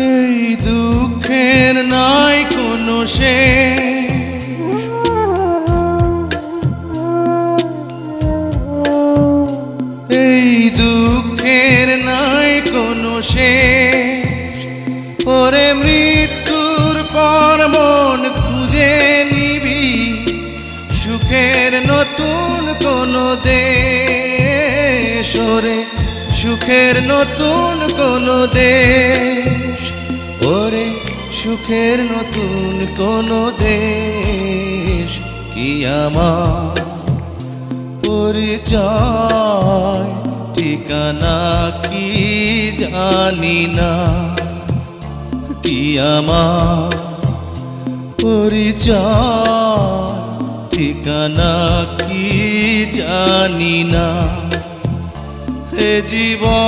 এই দুঃখের নাই কোনো শেষ, এই দুঃখের নাই কোনো শেষ। ওরে মৃত্যুর পর মন খুঁজে নিবি সুখের নতুন কোনো দেশ, ওরে সুখের নতুন কোনো দেশ, ওরে সুখের নতুন কোনো দেশ। কি আমার পরিচয় ঠিকানা কি জানি না, কি আমার পরিচয় ঠিকানা কি জানি না। এ জীবন